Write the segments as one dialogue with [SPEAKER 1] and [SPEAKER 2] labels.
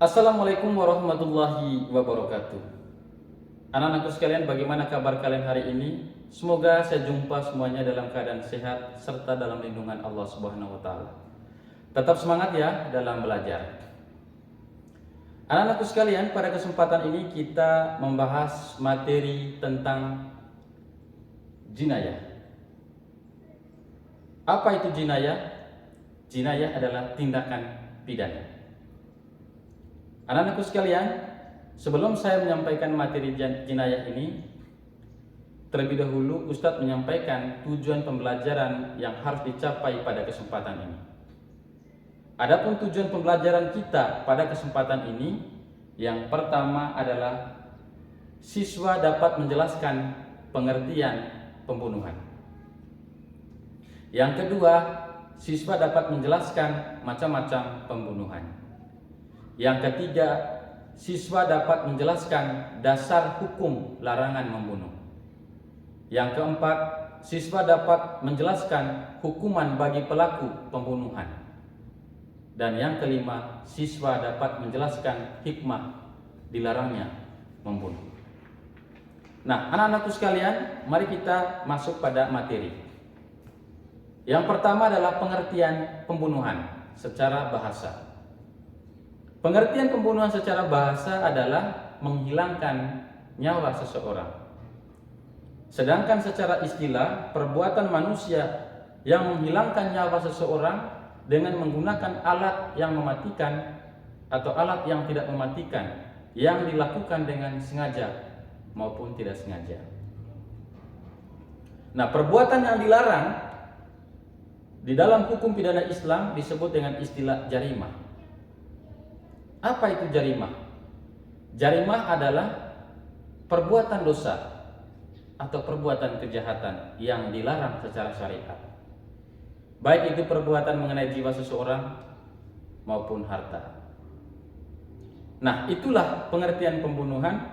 [SPEAKER 1] Assalamualaikum warahmatullahi wabarakatuh. Anak-anakku sekalian, bagaimana kabar kalian hari ini? Semoga saya jumpa semuanya dalam keadaan sehat serta dalam lindungan Allah Subhanahu wa taala. Tetap semangat ya dalam belajar. Anak-anakku sekalian, pada kesempatan ini kita membahas materi tentang jinayah. Apa itu jinayah? Jinayah adalah tindakan pidana. Anak-anakku sekalian, sebelum saya menyampaikan materi jinayah ini, terlebih dahulu Ustadz menyampaikan tujuan pembelajaran yang harus dicapai pada kesempatan ini. Adapun tujuan pembelajaran kita pada kesempatan ini, yang pertama adalah siswa dapat menjelaskan pengertian pembunuhan. Yang kedua, siswa dapat menjelaskan macam-macam pembunuhan. Yang ketiga, siswa dapat menjelaskan dasar hukum larangan membunuh. Yang keempat, siswa dapat menjelaskan hukuman bagi pelaku pembunuhan. Dan yang kelima, siswa dapat menjelaskan hikmah dilarangnya membunuh. Nah, anak-anakku sekalian, mari kita masuk pada materi. Yang pertama adalah pengertian pembunuhan secara bahasa. Pengertian pembunuhan secara bahasa adalah menghilangkan nyawa seseorang. Sedangkan secara istilah, perbuatan manusia yang menghilangkan nyawa seseorang dengan menggunakan alat yang mematikan atau alat yang tidak mematikan, yang dilakukan dengan sengaja maupun tidak sengaja. Nah, perbuatan yang dilarang di dalam hukum pidana Islam disebut dengan istilah jarimah. Apa itu jarimah? Jarimah adalah perbuatan dosa atau perbuatan kejahatan yang dilarang secara syariat. Baik itu perbuatan mengenai jiwa seseorang maupun harta. Nah, itulah pengertian pembunuhan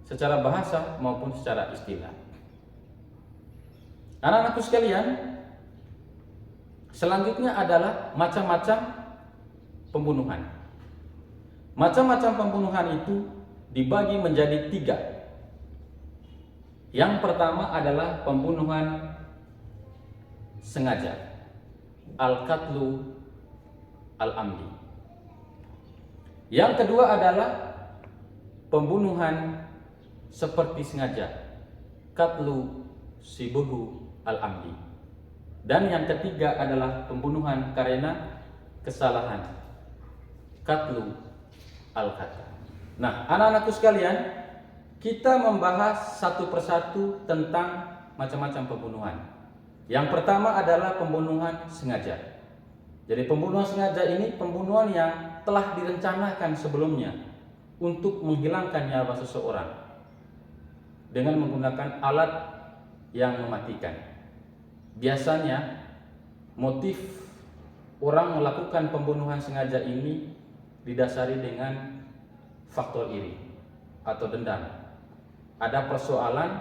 [SPEAKER 1] secara bahasa maupun secara istilah. Anak-anakku sekalian, selanjutnya adalah macam-macam pembunuhan. Macam-macam pembunuhan itu dibagi menjadi 3. Yang pertama adalah pembunuhan sengaja, al-qatlu al-amdi. Yang kedua adalah pembunuhan seperti sengaja, qatlu sibuhu al-amdi. Dan yang ketiga adalah pembunuhan karena kesalahan, qatlu al-khata. Nah, anak-anakku sekalian, kita membahas satu persatu tentang macam-macam pembunuhan. Yang pertama adalah pembunuhan sengaja. Jadi pembunuhan sengaja ini pembunuhan yang telah direncanakan sebelumnya untuk menghilangkan nyawa seseorang dengan menggunakan alat yang mematikan. Biasanya motif orang melakukan pembunuhan sengaja ini didasari dengan faktor iri atau dendam. Ada persoalan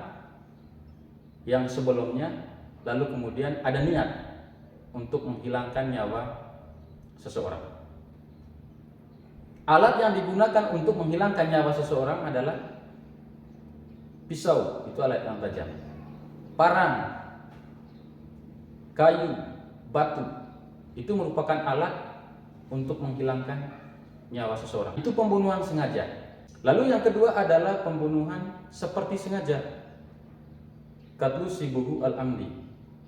[SPEAKER 1] yang sebelumnya, lalu kemudian ada niat untuk menghilangkan nyawa seseorang. Alat yang digunakan untuk menghilangkan nyawa seseorang adalah pisau, itu alat yang tajam, parang, kayu, batu, itu merupakan alat untuk menghilangkan nyawa seseorang. Itu pembunuhan sengaja. Lalu yang kedua adalah pembunuhan seperti sengaja, qatlu sibuhu al-amdi.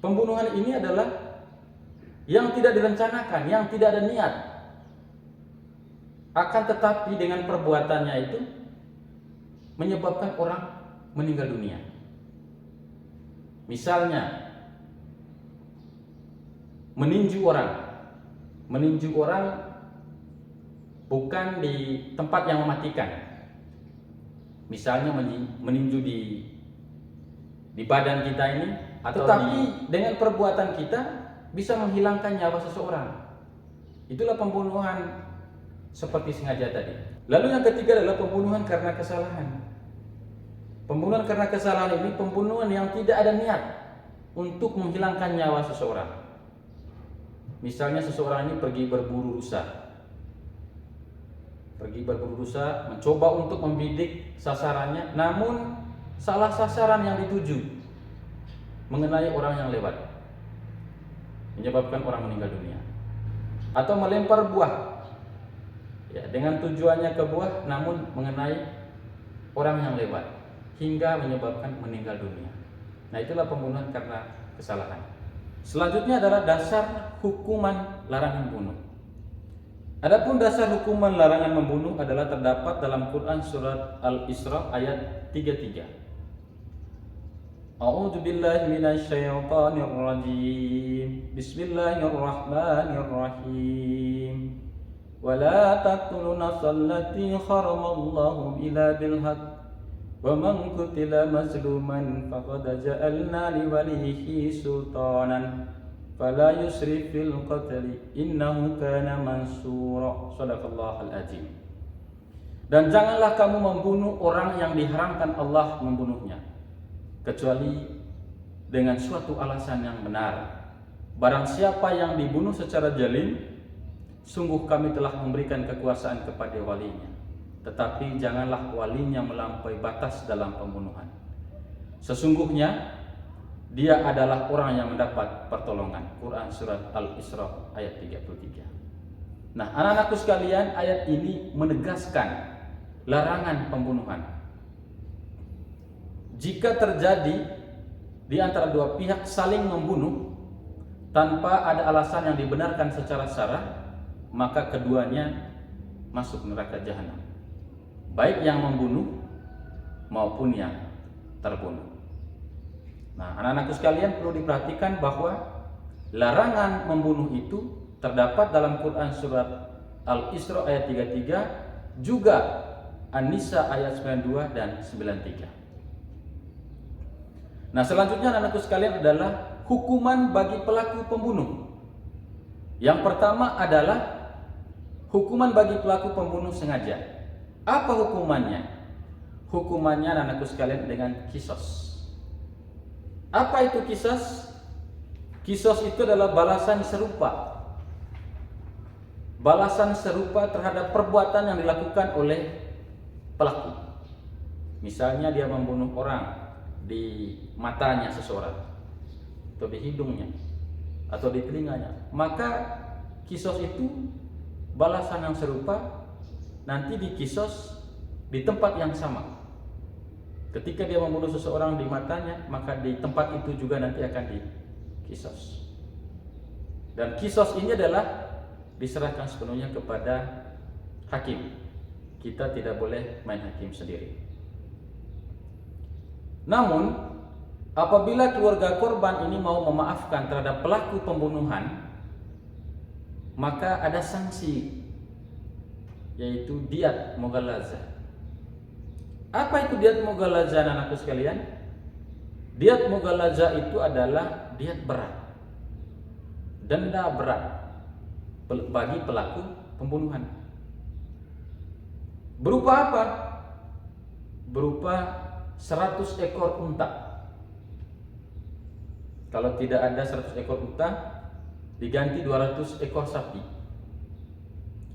[SPEAKER 1] Pembunuhan ini adalah yang tidak direncanakan, yang tidak ada niat, akan tetapi dengan perbuatannya itu menyebabkan orang meninggal dunia. Misalnya meninju orang bukan di tempat yang mematikan. Misalnya meninju di badan kita ini, tetapi dengan perbuatan kita bisa menghilangkan nyawa seseorang. Itulah pembunuhan seperti sengaja tadi. Lalu yang ketiga adalah pembunuhan karena kesalahan. Pembunuhan karena kesalahan ini pembunuhan yang tidak ada niat untuk menghilangkan nyawa seseorang. Misalnya seseorang ini pergi berburu rusa, pergi berburu dosa, mencoba untuk membidik sasarannya, namun salah sasaran yang dituju, mengenai orang yang lewat, menyebabkan orang meninggal dunia. Atau melempar buah, ya, dengan tujuannya ke buah, namun mengenai orang yang lewat, hingga menyebabkan meninggal dunia. Nah, itulah pembunuhan karena kesalahan. Selanjutnya adalah dasar hukuman larangan bunuh. Adapun dasar hukuman larangan membunuh adalah terdapat dalam Quran surat Al-Isra ayat 33. A'udzu billahi minasyaitonir rajim. Bismillahirrahmanirrahim. Wala taqtulun nafsal lati haramallahu illa bil haqq. Wa man qutila mazluman faqad ja'alna li waliyhi sultanan fala yusrif fil qatli innahu kana mansura. Shadaqallahul azim. Dan janganlah kamu membunuh orang yang diharamkan Allah membunuhnya, kecuali dengan suatu alasan yang benar. Barang siapa yang dibunuh secara zalim, sungguh kami telah memberikan kekuasaan kepada walinya, tetapi janganlah walinya melampaui batas dalam pembunuhan. Sesungguhnya dia adalah orang yang mendapat pertolongan. Quran surat Al-Isra ayat 33. Nah, anak-anakku sekalian, ayat ini menegaskan larangan pembunuhan. Jika terjadi di antara dua pihak saling membunuh tanpa ada alasan yang dibenarkan secara syara, maka keduanya masuk neraka jahanam, baik yang membunuh maupun yang terbunuh. Nah, anak-anakku sekalian, perlu diperhatikan bahwa larangan membunuh itu terdapat dalam Quran surat Al-Isra ayat 33, juga An-Nisa ayat 92 dan 93. Nah, selanjutnya anak-anakku sekalian adalah hukuman bagi pelaku pembunuh. Yang pertama adalah hukuman bagi pelaku pembunuh sengaja. Apa hukumannya? Hukumannya anak-anakku sekalian dengan kisos. Apa itu kisos? Kisos itu adalah balasan serupa. Balasan serupa terhadap perbuatan yang dilakukan oleh pelaku. Misalnya dia membunuh orang di matanya seseorang, atau di hidungnya, atau di telinganya, maka kisos itu balasan yang serupa nanti dikisos di tempat yang sama. Ketika dia membunuh seseorang di matanya, maka di tempat itu juga nanti akan dikisos. Dan kisos ini adalah diserahkan sepenuhnya kepada hakim. Kita tidak boleh main hakim sendiri. Namun, apabila keluarga korban ini mau memaafkan terhadap pelaku pembunuhan, maka ada sanksi, yaitu diat mughalazah. Apa itu diat mughalazah, anak-anakku sekalian? Diat mughalazah itu adalah diat berat, denda berat bagi pelaku pembunuhan. Berupa apa? Berupa 100 ekor unta. Kalau tidak ada 100 ekor unta, diganti 200 ekor sapi.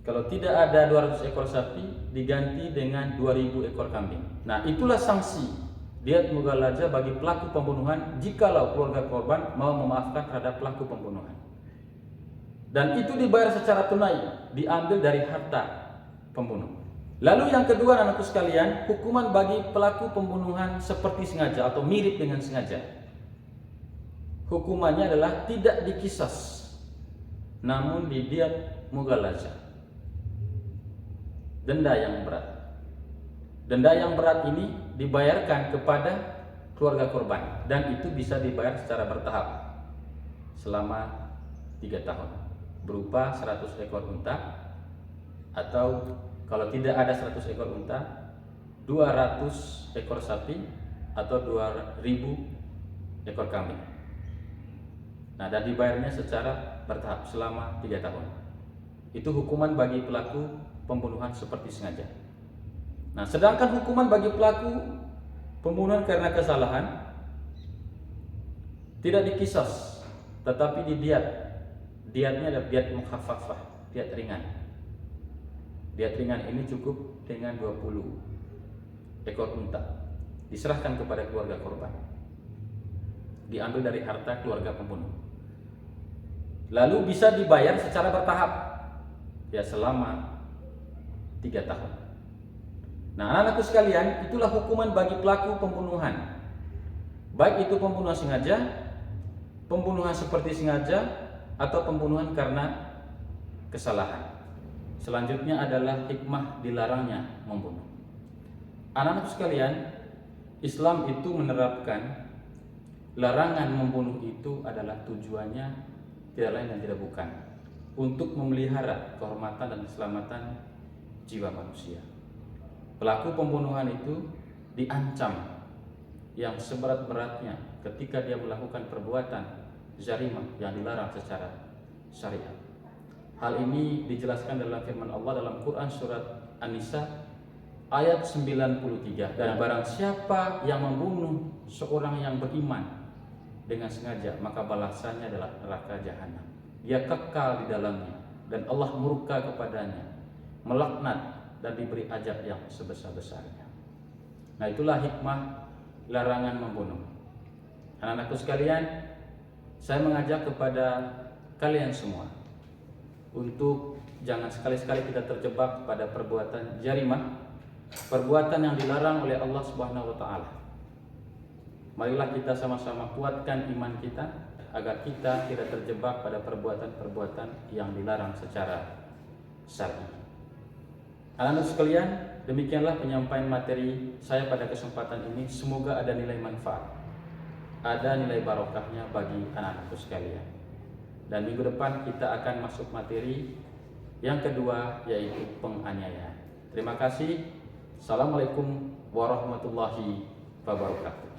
[SPEAKER 1] Kalau tidak ada 200 ekor sapi, diganti dengan 2000 ekor kambing. Nah, itulah sanksi diat mughalazah bagi pelaku pembunuhan jikalau keluarga korban mau memaafkan terhadap pelaku pembunuhan. Dan itu dibayar secara tunai, diambil dari harta pembunuh. Lalu yang kedua, anak-anakku sekalian, hukuman bagi pelaku pembunuhan seperti sengaja atau mirip dengan sengaja. Hukumannya adalah tidak dikisas, namun didiat mughalazah. Denda yang berat. Denda yang berat ini dibayarkan kepada keluarga korban, dan itu bisa dibayar secara bertahap selama 3 tahun, berupa 100 ekor unta, atau kalau tidak ada 100 ekor unta, 200 ekor sapi, atau 2000 ekor kambing. Nah, dan dibayarnya secara bertahap selama 3 tahun. Itu hukuman bagi pelaku pembunuhan seperti sengaja. Nah, sedangkan hukuman bagi pelaku pembunuhan karena kesalahan tidak dikisas, tetapi didiat. Diatnya adalah diat mukhaffafah, diat ringan. Diat ringan ini cukup dengan 20 ekor unta, diserahkan kepada keluarga korban, diambil dari harta keluarga pembunuh. Lalu bisa dibayar secara bertahap, ya selama 3 tahun. Nah, anak-anakku sekalian, itulah hukuman bagi pelaku pembunuhan. Baik itu pembunuhan sengaja, pembunuhan seperti sengaja, atau pembunuhan karena kesalahan. Selanjutnya adalah hikmah dilarangnya membunuh. Anak-anak sekalian, Islam itu menerapkan larangan membunuh itu adalah tujuannya tidak lain dan tidak bukan untuk memelihara kehormatan dan keselamatan jiwa manusia. Pelaku pembunuhan itu diancam yang seberat-beratnya ketika dia melakukan perbuatan zarimah yang dilarang secara syariat. Hal ini dijelaskan dalam firman Allah dalam Quran surat An-Nisa ayat 93. Dan barang siapa yang membunuh seorang yang beriman dengan sengaja, maka balasannya adalah neraka jahanam. Dia kekal di dalamnya dan Allah murka kepadanya, melaknat dan diberi azab yang sebesar-besarnya. Nah, itulah hikmah larangan membunuh. Anak-anakku sekalian, saya mengajak kepada kalian semua untuk jangan sekali-sekali kita terjebak pada perbuatan jarimah, perbuatan yang dilarang oleh Allah Subhanahu wa taala. Marilah kita sama-sama kuatkan iman kita agar kita tidak terjebak pada perbuatan-perbuatan yang dilarang secara syar'i. Anak-anak sekalian, demikianlah penyampaian materi saya pada kesempatan ini. Semoga ada nilai manfaat, ada nilai barokahnya bagi anak-anakku sekalian. Dan minggu depan kita akan masuk materi yang kedua, yaitu penganiayaan. Terima kasih. Assalamualaikum warahmatullahi wabarakatuh.